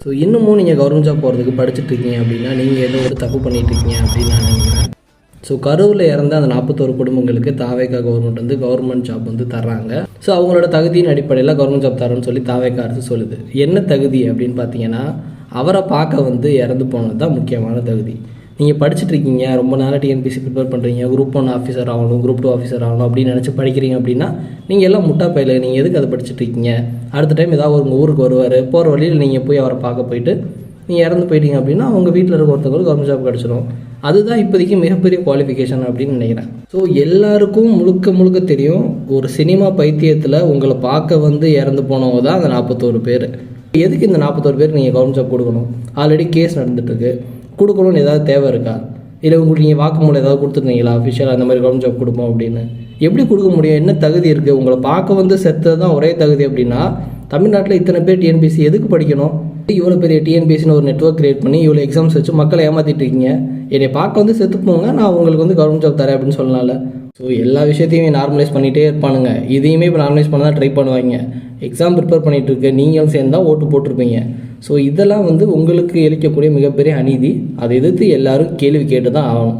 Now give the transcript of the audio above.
So இன்னமும் நீங்கள் government job போகிறதுக்கு படிச்சுட்ருக்கீங்க அப்படின்னா நீங்கள் ஏதோ ஒரு தப்பு பண்ணிகிட்ருக்கீங்க அப்படின்னு நான் நினைக்கிறேன். ஸோ கரூரில் இறந்த அந்த 41 குடும்பங்களுக்கு தாவேகா கவர்மெண்ட் வந்து கவர்மெண்ட் ஜாப் வந்து தர்றாங்க. ஸோ அவங்களோட தகுதியின் அடிப்படையில் கவர்மெண்ட் ஜாப் தரோன்னு சொல்லி தாவேகா அரசு சொல்லுது. என்ன தகுதி அப்படின்னு பார்த்தீங்கன்னா, அவரை பார்க்க வந்து இறந்து போனது தான் முக்கியமான தகுதி. நீங்கள் படிச்சுட்ருக்கீங்க, ரொம்ப நாளாக டிஎன்பிசி ப்ரிப்பேர் பண்ணுறீங்க, குரூப் 1 ஆஃபீஸர் ஆகணும், குரூப் 2 ஆஃபீஸர் ஆகணும் அப்படின்னு நினச்சி படிக்கிறீங்க அப்படின்னா நீங்கள் எல்லாம் முட்டா பையில நீங்கள் எதுக்கு அதை படிச்சுட்ருக்கீங்க? அடுத்த டைம் ஏதாவது உங்கள் ஊருக்கு வருவார், போகிற வழியில் நீங்கள் போய் அவரை பார்க்க போயிட்டு நீங்கள் இறந்து போயிட்டீங்க அப்படின்னா உங்கள் வீட்டில் இருக்க ஒருத்தவங்களுக்கு கவர்மெண்ட் ஜாப் கிடச்சிடும். அதுதான் இப்போதைக்கு மிகப்பெரிய குவாலிஃபிகேஷன் அப்படின்னு நினைக்கிறேன். ஸோ எல்லாருக்கும் முழுக்க தெரியும், ஒரு சினிமா பைத்தியத்தில் உங்களை பார்க்க வந்து இறந்து போனவங்க தான் அந்த 41 பேர். எதுக்கு இந்த 41 பேருக்கு நீங்கள் கவர்மெண்ட் ஜாப் கொடுக்கணும்? ஆல்ரெடி கேஸ் நடந்துட்டுருக்கு, கொடுக்கணும்னு ஏதாவது தேவை இருக்கா? இல்லை உங்களுக்கு நீங்கள் வாக்குமூலம் ஏதாவது கொடுத்துருந்தீங்களா அஃபிஷியலாக அந்த மாதிரி கவர்மெண்ட் ஜாப் கொடுப்போம் அப்படின்னு? எப்படி கொடுக்க முடியும்? என்ன தகுதி இருக்குது? உங்களை பார்க்க வந்து செத்தது தான் ஒரே தகுதி அப்படின்னா தமிழ்நாட்டில் இத்தனை பேர் டிஎன்பிசி எதுக்கு படிக்கணும்? இவ்வளோ பெரிய டிஎன்பிசின்னு ஒரு நெட்வொர்க் கிரியேட் பண்ணி இவ்வளோ எக்ஸாம்ஸ் வச்சு மக்களை ஏமாற்றிட்டு இருக்கீங்க. என்னை பார்க்க வந்து செத்து போங்க, நான் உங்களுக்கு வந்து கவர்மெண்ட் ஜாப் தரேன் அப்படின்னு சொல்லலாம்ல. ஸோ எல்லா விஷயத்தையுமே நார்மலைஸ் பண்ணிகிட்டே இருப்பானுங்க. இதையுமே இப்போ நார்மலைஸ் பண்ண தான் ட்ரை பண்ணுவாங்க. எக்ஸாம் ப்ரிப்பேர் பண்ணிகிட்டு இருக்க நீங்களும் சேர்ந்தால் ஓட்டு போட்டிருப்பீங்க. ஸோ இதெல்லாம் வந்து உங்களுக்கு இழைக்கக்கூடிய மிகப்பெரிய அநீதி. அதை எதிர்த்து எல்லாரும் கேள்வி கேட்டு தான் ஆகணும்.